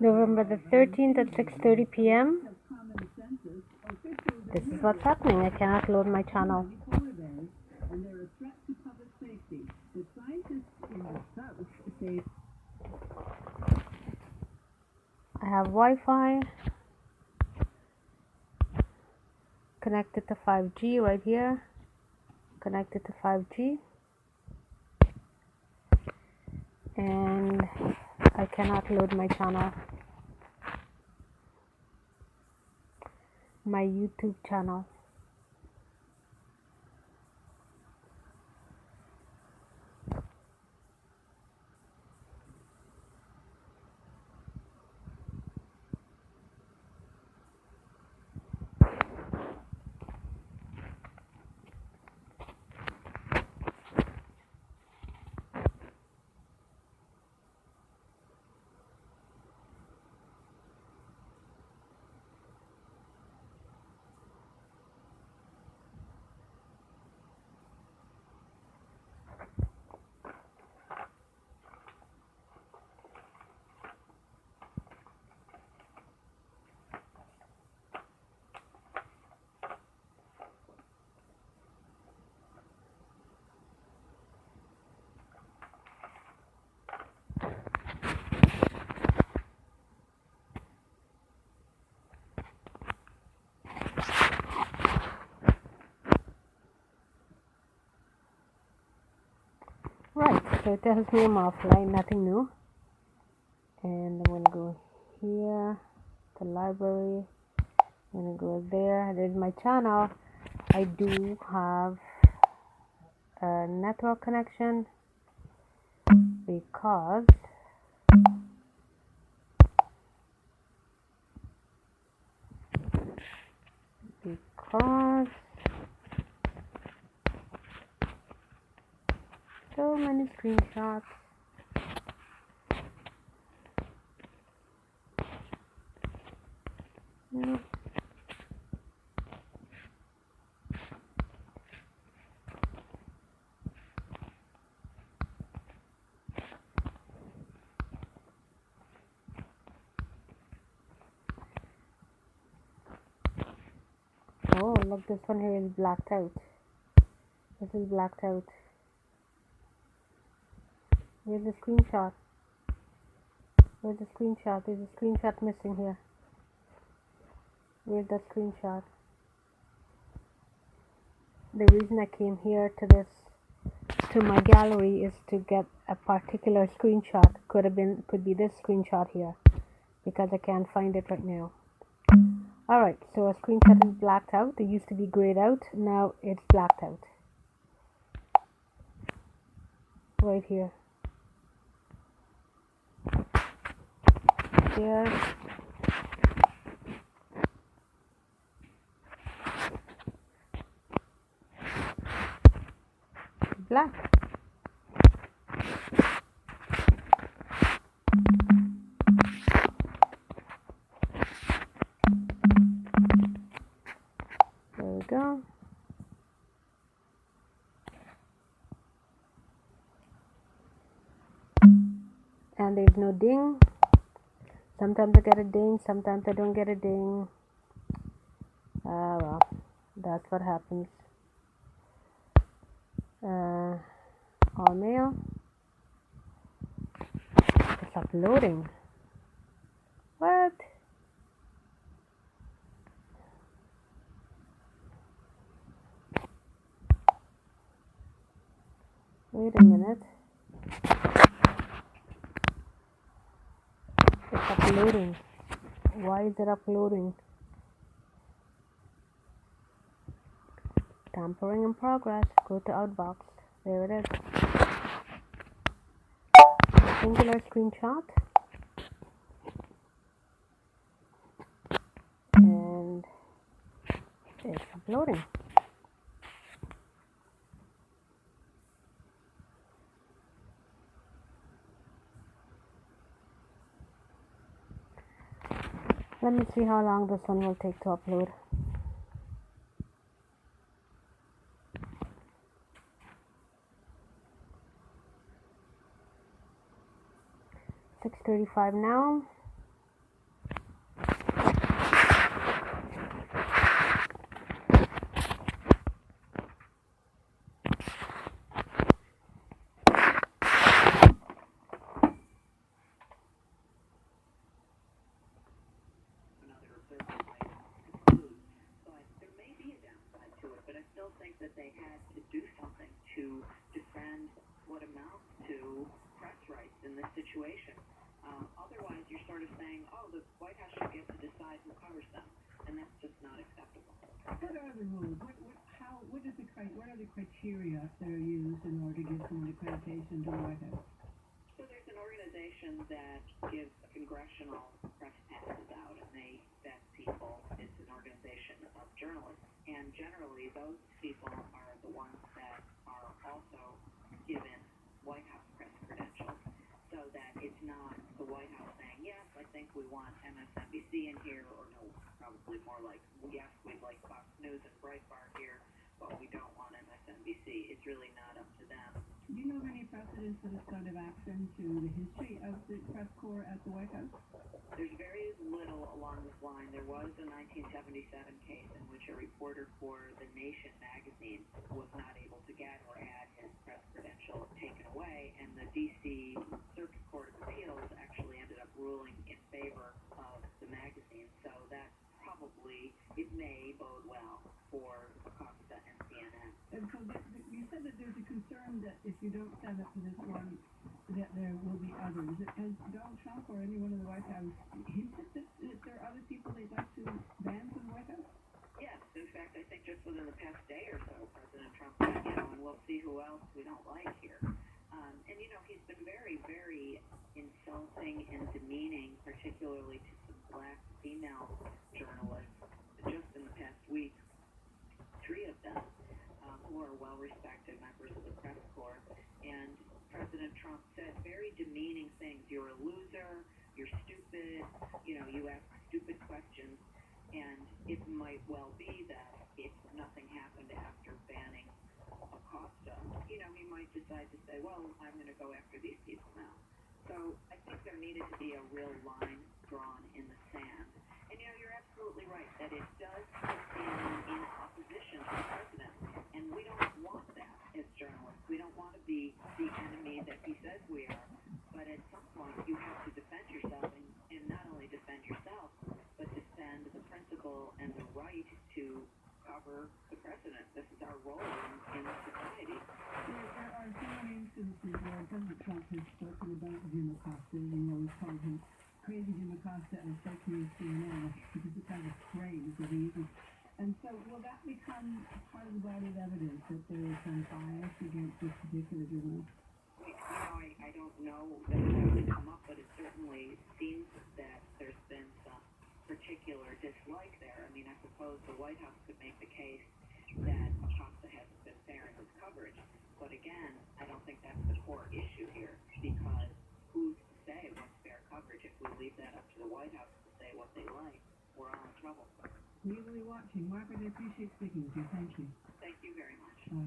November the 13th at 6:30 p.m. This is what's happening. I cannot load my channel. I have Wi-Fi connected to 5G right here. Connected to 5G. And I cannot load my channel. My YouTube channel. Right, so it tells me I'm offline, nothing new. And I'm going to go here, the library. I'm going to go there. There's my channel. I do have a network connection because so many screenshots. No. Oh, look, this one here is blacked out. This is blacked out. Where's the screenshot? Where's the screenshot? There's a screenshot missing here. Where's that screenshot? The reason I came here to my gallery is to get a particular screenshot. Could be this screenshot here, because I can't find it right now. Alright, so a screenshot is blacked out. It used to be grayed out, now it's blacked out. Right here. Here. Black. There we go. And there's no ding. Sometimes I get a ding, sometimes I don't get a ding. Well, that's what happens. All mail. It's uploading. What? Wait a minute. It's uploading. Why is it uploading? Tampering in progress. Go to Outbox. There it is. Singular screenshot. And it's uploading. Let me see how long this one will take to upload. $6:35 now. that they had to do something to defend what amounts to press rights in this situation. Otherwise, you're sort of saying, oh, the White House should get to decide who covers them, and that's just not acceptable. What are the rules? What are the criteria that are used in order to give someone accreditation to the White House? So there's an organization that gives congressional press passes out, and they vet people. It's an organization of journalists, and generally those people are the ones that are also given White House press credentials, so that it's not the White House saying, yes, I think we want MSNBC in here, or no, probably more like, yes, we'd like Fox News and Breitbart here, but we don't want MSNBC. It's really not up to them. Do you know of any precedents for this kind of action to the history of the press corps at the White House? There's very little along this line. There was a 1977 case in which a reporter for The Nation magazine was not able to get or had his press credential taken away, and the D.C. Circuit Court of Appeals actually ended up ruling in favor of the magazine. So that probably, it may bode well for Acosta and CNN. And so you said that there's a concern that if you don't stand up to this one, that there will be others. Has Donald Trump or anyone in the White House hinted that there are other people they'd like to ban from the White House? Yes, in fact, I think just within the past day or so, President Trump said, and we'll see who else we don't like here. And, he's been very, very insulting and demeaning, particularly to some black female journalists. Just in the past week, 3 of them who are well-respected members of the press corps, and President Trump said very demeaning things. You're a loser, you're stupid, you ask stupid questions, and it might well be that if nothing happened after banning Acosta, he might decide to say, well, I'm going to go after these people now. So I think there needed to be a real line drawn in the sand. And you're absolutely right that it does put in opposition to the president, and we don't want that as journalists. We don't want to be the enemy that he says we are, but at some point you have to defend yourself, and not only defend yourself, but defend the principle and the right to cover the president. This is our role in society. There are so many instances where President Trump has spoken about Jim Acosta, and always called him crazy Jim Acosta and fake news CNN, because it's kind of a phrase that he uses. And so will that become part of the body of evidence that there is some bias against this particular journalist? I don't know that it would come up, but it certainly seems that there's been some particular dislike there. I mean, I suppose the White House could make the case that Acosta hasn't been fair in his coverage. But again, I don't think that's the core issue here, because who's to say what's fair coverage? If we leave that up to the White House to say what they like, we're all in trouble. Legally watching. Margaret, I appreciate speaking with you. Thank you. Thank you very much. Bye.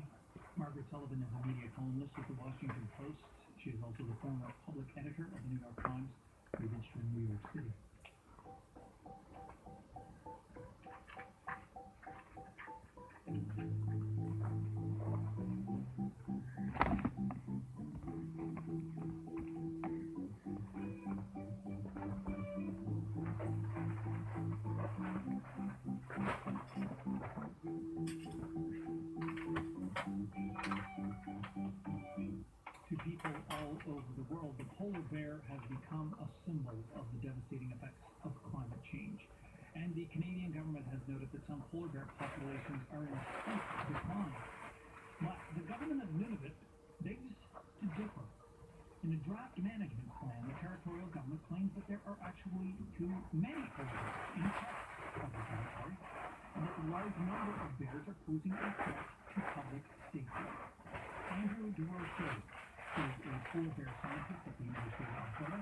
Margaret Sullivan is a media columnist with the Washington Post. She is also the former public editor of the New York Times, registered in New York City. To people all over the world, the polar bear has become a symbol of the devastating effects of climate change. And the Canadian government has noted that some polar bear populations are in steep decline. But the government of Nunavut begs to differ. In a draft management plan, the territorial government claims that there are actually too many polar bears in parts of the territory, and that a large number of bears are posing a threat to public safety. Andrew DeRoche is a polar bear scientist at the University of Alberta.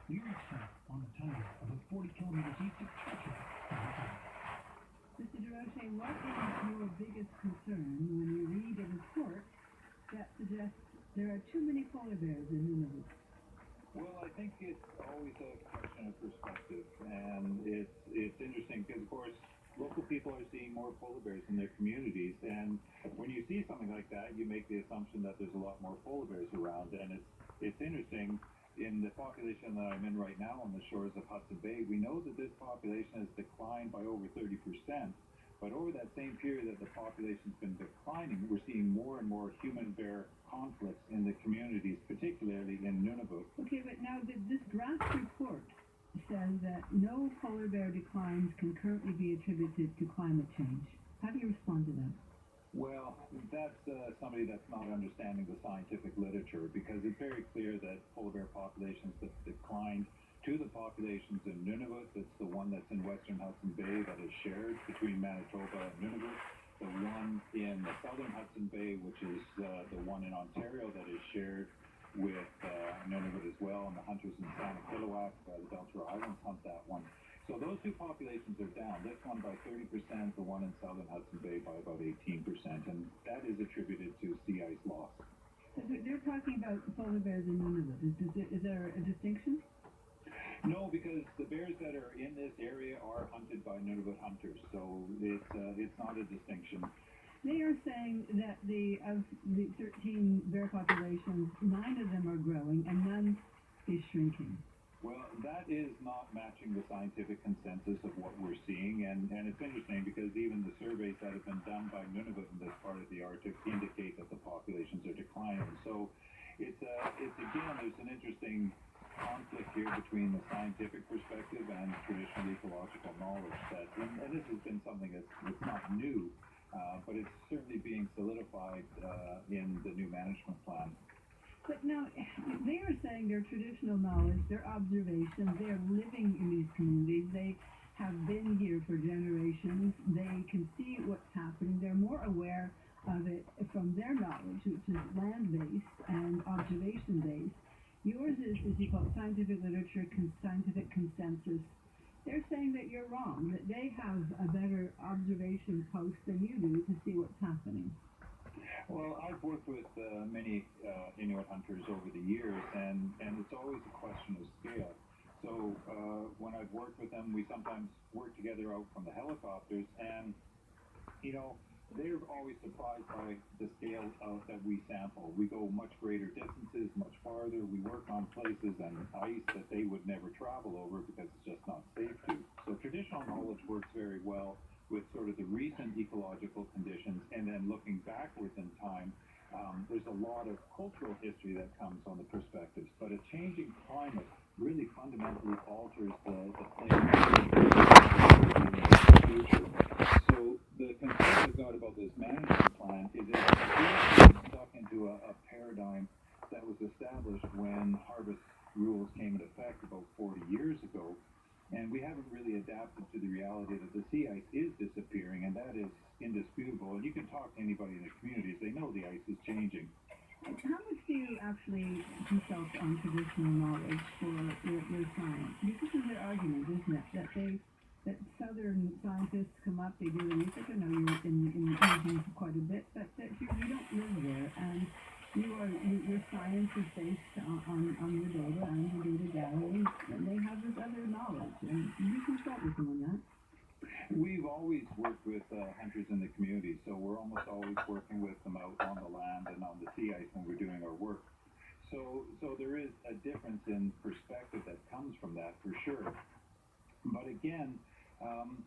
We reached him on the tundra about 40 kilometers east of Churchill, Manitoba. Mr. DeRoche, what is your biggest concern when you read a report that suggests there are too many polar bears in Nunavut? Well, I think it's always a question of perspective, and it's interesting because, of course, local people are seeing more polar bears in their communities, and when you see something like that, you make the assumption that there's a lot more polar bears around, and it's interesting. In the population that I'm in right now on the shores of Hudson Bay, we know that this population has declined by over 30% But over that same period that the population's been declining, we're seeing more and more human-bear conflicts in the communities, particularly in Nunavut. Okay, but now this draft report says that no polar bear declines can currently be attributed to climate change. How do you respond to that? Well, that's somebody that's not understanding the scientific literature, because it's very clear that polar bear populations have declined to the populations in Nunavut. It's the one that's in western Hudson Bay that is shared between Manitoba and Nunavut. The one in the southern Hudson Bay, which is the one in Ontario that is shared with Nunavut as well, and the hunters in Sanikiluaq, the Belcher Islands hunt that one. So those two populations are down. This one by 30%, the one in southern Hudson Bay by about 18%, and that is attributed to sea ice loss. So they're talking about polar bears in Nunavut. Is there a distinction? No, because the bears that are in this area are hunted by Nunavut hunters, so it's not a distinction. They are saying that of the 13 bear populations, 9 of them are growing and none is shrinking. Well, that is not matching the scientific consensus of what we're seeing, and it's interesting because even the surveys that have been done by Nunavut in this part of the Arctic indicate that the populations are declining. So it's again, there's an interesting conflict here between the scientific perspective and traditional ecological knowledge and this has been something that's not new, but it's certainly being solidified in the new management plan. But now, they are saying their traditional knowledge, their observations, they are living in these communities, they have been here for generations, they can see what's happening, they're more aware of it from their knowledge, which is land-based and observation-based. Yours is you call it scientific literature, scientific consensus. They're saying that you're wrong, that they have a better observation post than you do to see what's happening. Well, I've worked with many Inuit hunters over the years, and it's always a question of scale. So when I've worked with them, we sometimes work together out from the helicopters, and they're always surprised by the scale that we sample. We go much greater distances, much farther. We work on places and ice that they would never travel over because it's just not safe to. So traditional knowledge works very well with sort of the recent ecological conditions, and then looking backwards in time, there's a lot of cultural history that comes on the perspectives, but a changing climate really fundamentally alters the plane of the future. So the concern I've got about this management plan is it's stuck into a paradigm that was established when harvest rules came into effect about 40 years ago. And we haven't really adapted to the reality that the sea ice is disappearing, and that is indisputable. And you can talk to anybody in the communities, they know the ice is changing. How much do you actually consult on traditional knowledge for your science? This is their argument, isn't it? That southern scientists come up, they do the research. I know you're in the region for quite a bit, but that you don't live there, and your science is based on your data and your data gathering, and they have this other knowledge, and you consult with them on that. We've always worked with hunters in the community, so we're almost always working with them out on the land and on the sea ice when we're doing our work. So there is a difference in perspective that comes from that for sure. But again,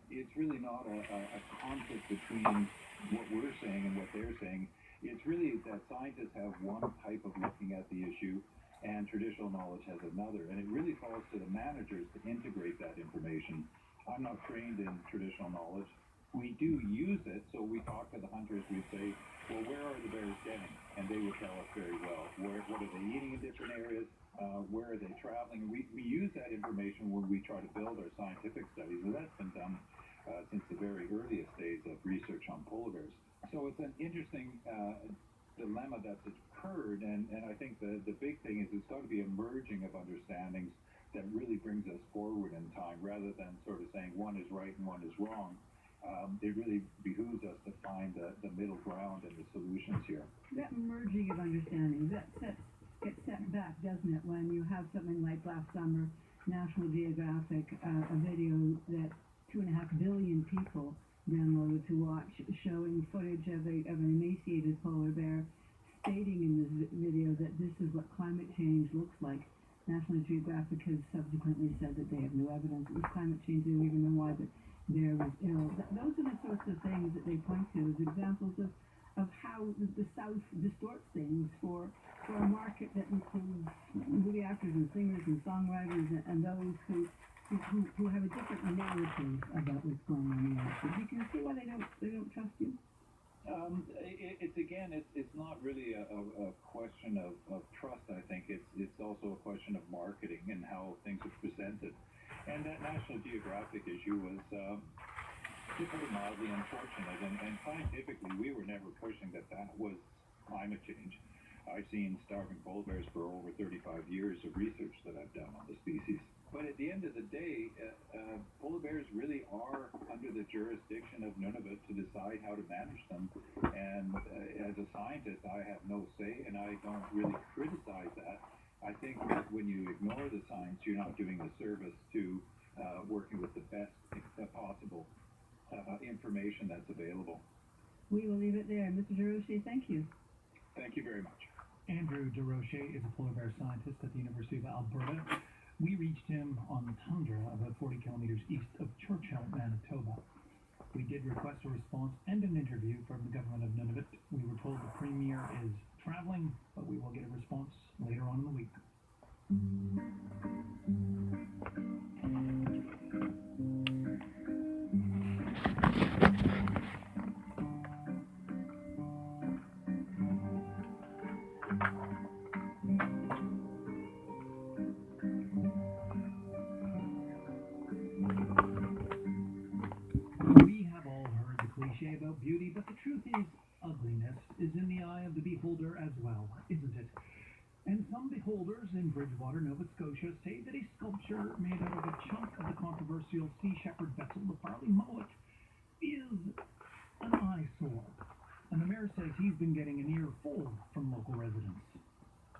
it's really not a conflict between what we're saying and what they're saying. It's really that scientists have one type of looking at the issue and traditional knowledge has another. And it really falls to the managers to integrate that information. I'm not trained in traditional knowledge. We do use it, so we talk to the hunters, we say, well, where are the bears getting? And they would tell us very well. What are they eating in different areas? Where are they traveling? We use that information when we try to build our scientific studies, and that's been done since the very earliest days of research on polar bears. So it's an interesting dilemma that's occurred, and I think the big thing is it's got to be a merging of understandings that really brings us forward in time, rather than sort of saying one is right and one is wrong. It really behooves us to find the middle ground and the solutions here. That merging of understanding, gets set back, doesn't it, when you have something like last summer, National Geographic, a video that 2.5 billion people downloaded to watch, showing footage of an emaciated polar bear, stating in this video that this is what climate change looks like. National Geographic has subsequently said that they have no evidence it was climate change. They don't even know why, but there was ill. Those are the sorts of things that they point to as examples of how the South distorts things for a market that includes movie actors and singers and songwriters and those who have a different narrative about what's going on in life. You can see why they don't trust you. It's not really a question of trust. I think it's also a question of marketing and how things are presented. And that National Geographic issue was to put it mildly unfortunate. And scientifically, we were never pushing that was climate change. I've seen starving polar bears for over 35 years of research that I've done on the species. But at the end of the day, polar bears really are under the jurisdiction of Nunavut to decide how to manage them. And as a scientist, I have no say, and I don't really criticize that. I think that when you ignore the science, you're not doing a service to working with the best possible information that's available. We will leave it there. Mr. DeRoche, thank you. Thank you very much. Andrew DeRoche is a polar bear scientist at the University of Alberta. We reached him on the tundra about 40 kilometers east of Churchill, Manitoba. We did request a response and an interview from the government of Nunavut. We were told the Premier is traveling, but we will get a response later on in the week. We have all heard the cliche about beauty, but the truth is, ugliness is in the eye of the beholder as well, isn't it? And some beholders in Bridgewater, Nova Scotia, say that a sculpture made out of a chunk of the controversial Sea Shepherd vessel, the Farley Mullet, is an eyesore. And the mayor says he's been getting an earful from local residents.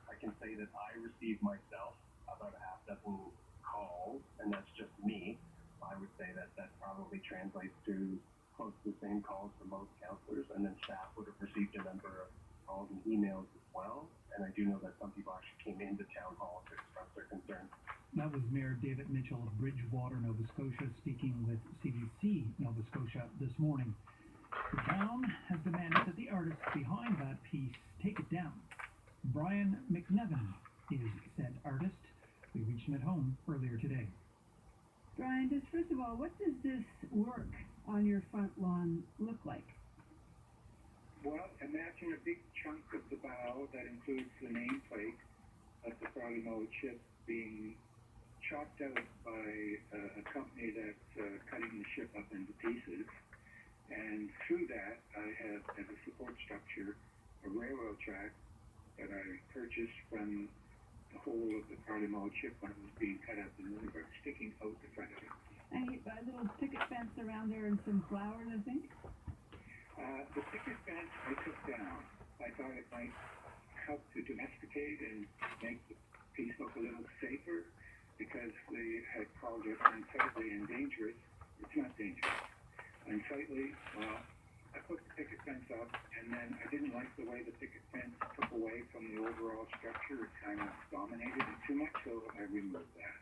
I can say that I received myself about a half dozen calls, and that's just me. I would say that probably translates to close to the same calls for most councillors, and then staff would have received a number of calls and emails as well. And I do know that some people actually came into town hall to express their concerns. That was Mayor David Mitchell of Bridgewater, Nova Scotia, speaking with CBC Nova Scotia this morning. The town has demanded that the artist behind that piece take it down. Brian McNevin is said artist. We reached him at home earlier today. Brian, just first of all, what does this work on your front lawn look like? Well, imagine a big chunk of the bow that includes the nameplate of the Farley Mullet ship being chopped out by a company that's cutting the ship up into pieces. And through that, I have, as a support structure, a railroad track that I purchased from the whole of the Farley Mullet ship when it was being cut up in Nunavut, sticking out the front of it. And a little picket fence around there and some flowers, I think? The picket fence I took down. I thought it might help to domesticate and make the piece look a little safer because they had called it unsightly and dangerous. It's not dangerous. Unsightly, well, I put the picket fence up, and then I didn't like the way the picket fence took away from the overall structure. It kind of dominated it too much, so I removed that.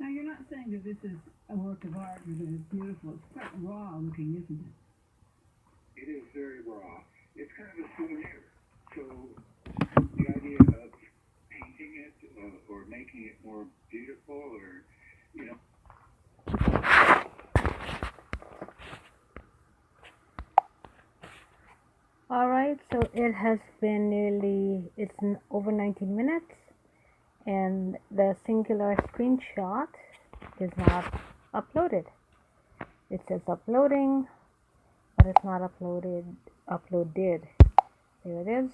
Now, you're not saying that this is a work of art or that it's beautiful. It's quite raw looking, isn't it? It is very raw. It's kind of a souvenir. So the idea of painting it or making it more beautiful or, you know. Alright, so it has been over 19 minutes, and the singular screenshot is not uploaded. It says uploading, but it's not uploaded. There it is.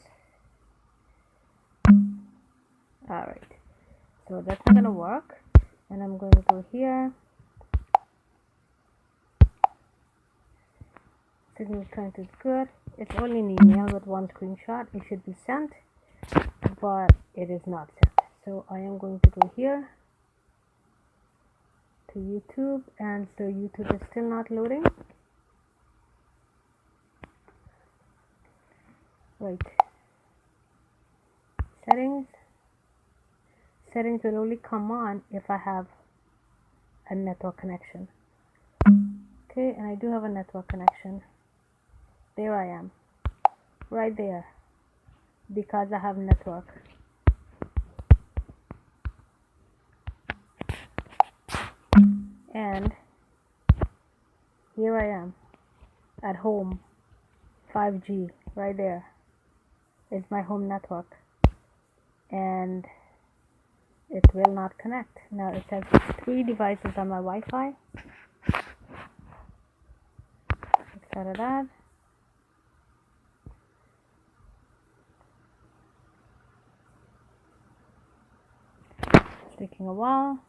Alright, so that's not going to work, and I'm going to go here. Signal strength is good. It's only an email with one screenshot. It should be sent, but it is not sent. So I am going to go here to YouTube, and so YouTube is still not loading. Right. Settings. Settings will only come on if I have a network connection. Okay, and I do have a network connection. There I am, right there, because I have network. And here I am at home, 5G, right there. It's my home network. And it will not connect. Now it says 3 devices on my Wi-Fi. Let's out of that. It's taking a while.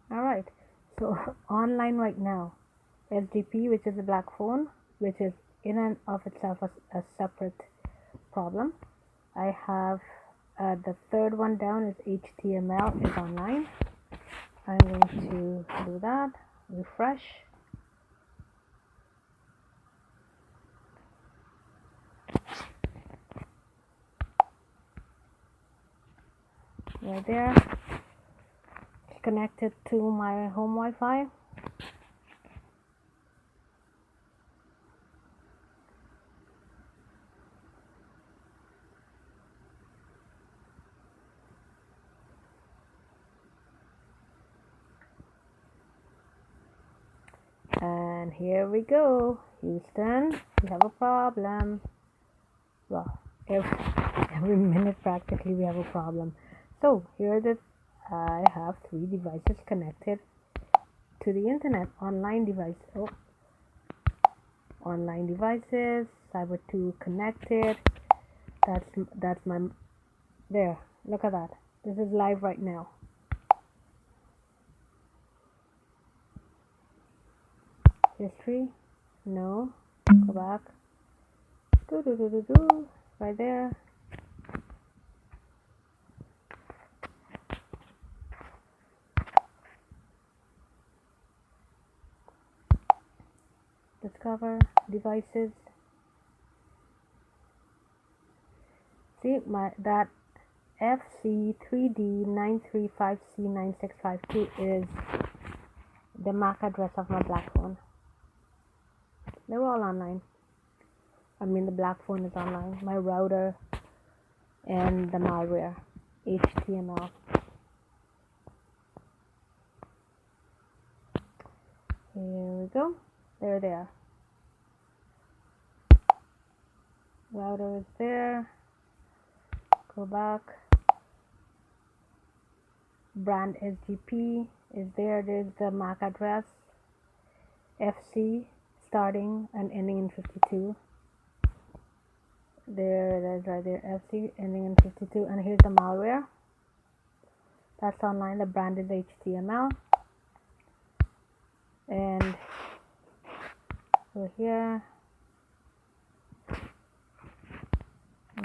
Alright, so online right now, SGP, which is a black phone, which is in and of itself a separate problem. I have the third one down is HTML is online. I'm going to do that, refresh. Right there. It's connected to my home Wi-Fi. And here we go, Houston, we have a problem. Well, every minute practically we have a problem. So here that I have 3 devices connected to the internet, online devices, Cyber 2 connected. That's my, there, look at that. This is live right now. History, no, go back, right there. Discover devices. See that FC3D935C9652 is the MAC address of my black phone. They're all online. I mean, the black phone is online. My router and the malware, HTML. Here we go. There they are. Router is there. Go back. Brand SGP is there. There's the MAC address. FC starting and ending in 52. There it is right there. FC ending in 52. And here's the malware. That's online. The brand is HTML. And over here,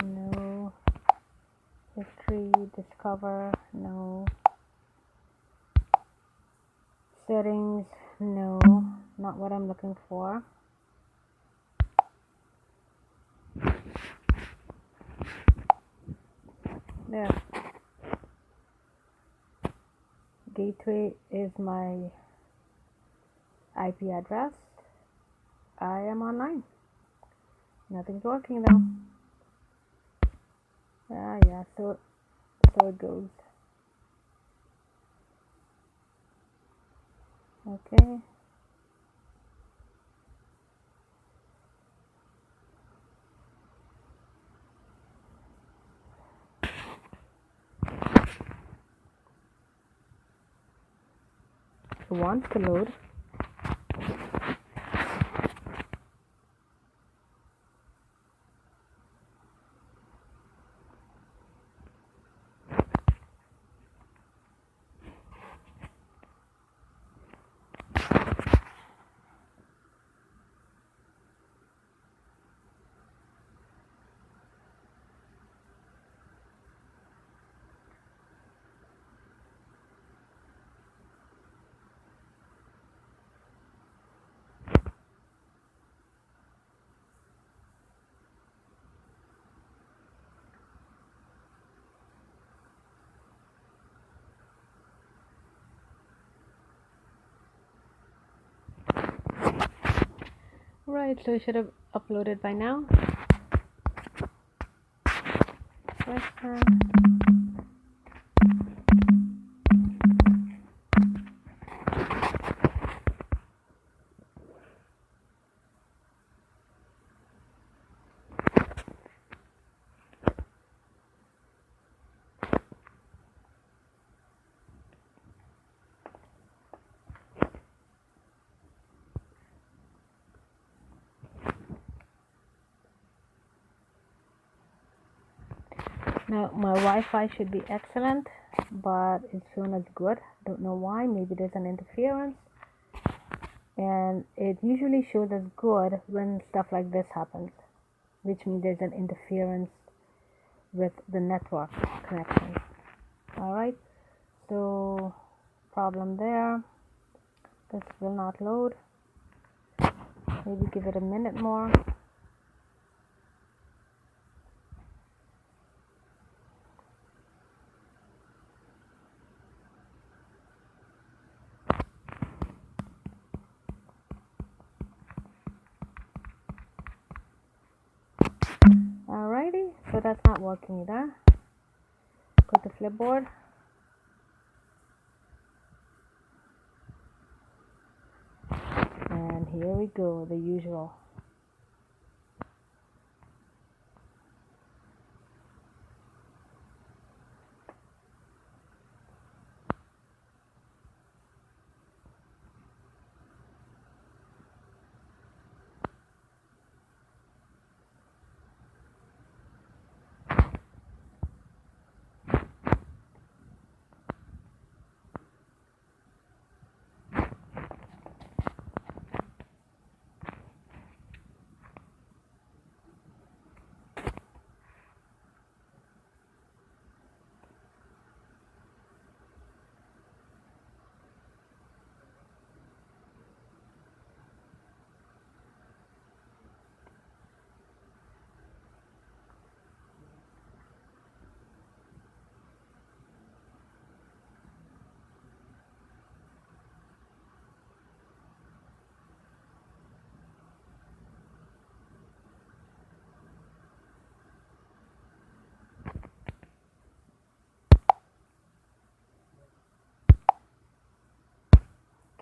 no. History, discover, no. Settings, no. Not what I'm looking for. There. Gateway is my IP address. I am online. Nothing's working though. Yeah, so it goes. Okay. It wants to load. Right, so it should have uploaded by now. Press that. Now my Wi-Fi should be excellent, but it's shown as good. Don't know why. Maybe there's an interference. And it usually shows as good when stuff like this happens, which means there's an interference with the network connection. Alright, so problem there. This will not load. Maybe give it a minute more. Alrighty, so that's not working either. Go to Flipboard. And here we go, the usual.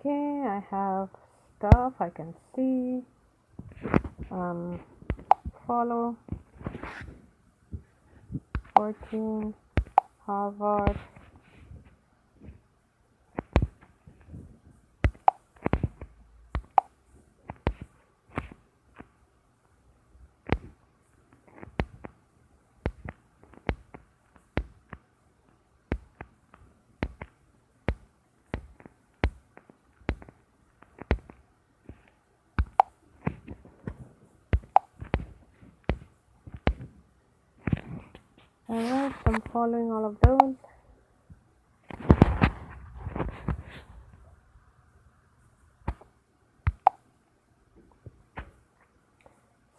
Okay, I have stuff I can see. Follow. 14. Harvard. Alright, so I'm following all of those.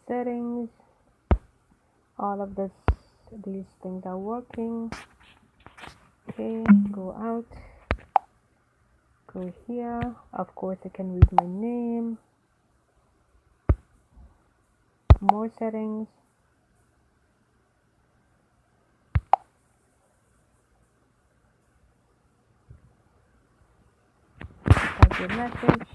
Settings. All of these things are working. Okay, go out. Go here. Of course, I can read my name. More settings. Type your message.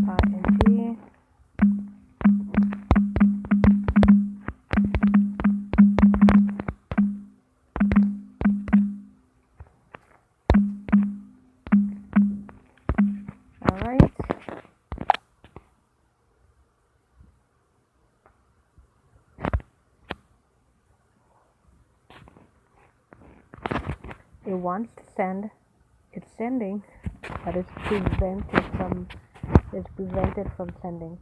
HAVING. Alright. It wants to send. It's sending, but it's prevented from sending.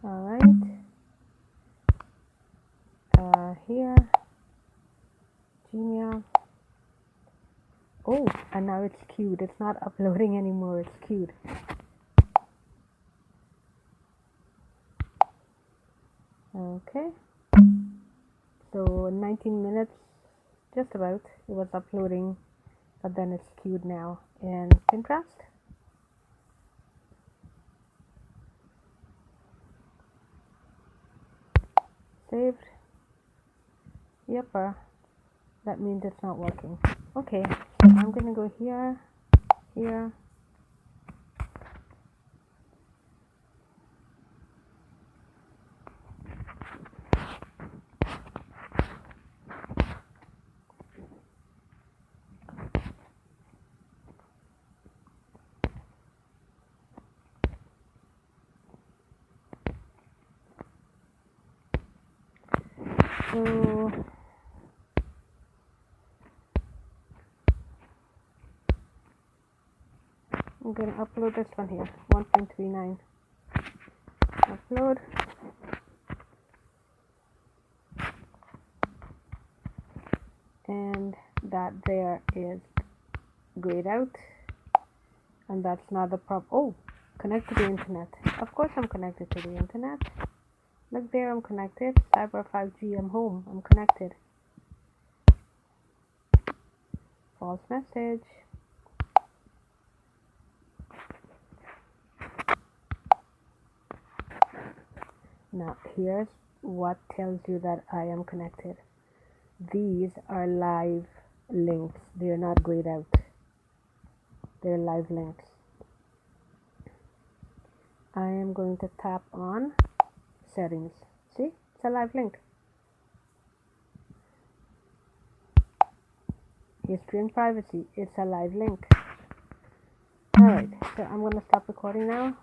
Alright. Here, Gmail. Oh, and now it's queued. It's not uploading anymore. It's queued. Okay. So 19 minutes, just about, it was uploading, but then it's queued now in Pinterest. Saved. Yep, that means it's not working. Okay, so I'm gonna go here, here. So I'm gonna upload this one here, 1.39. Upload. And that there is grayed out. And that's not the problem. Oh, connect to the internet. Of course I'm connected to the internet. Look there, I'm connected. Cyber 5G, I'm home. I'm connected. False message. Now, here's what tells you that I am connected. These are live links. They're not grayed out. They're live links. I am going to tap on settings. See? It's a live link. History and privacy. It's a live link. Alright, so I'm going to stop recording now.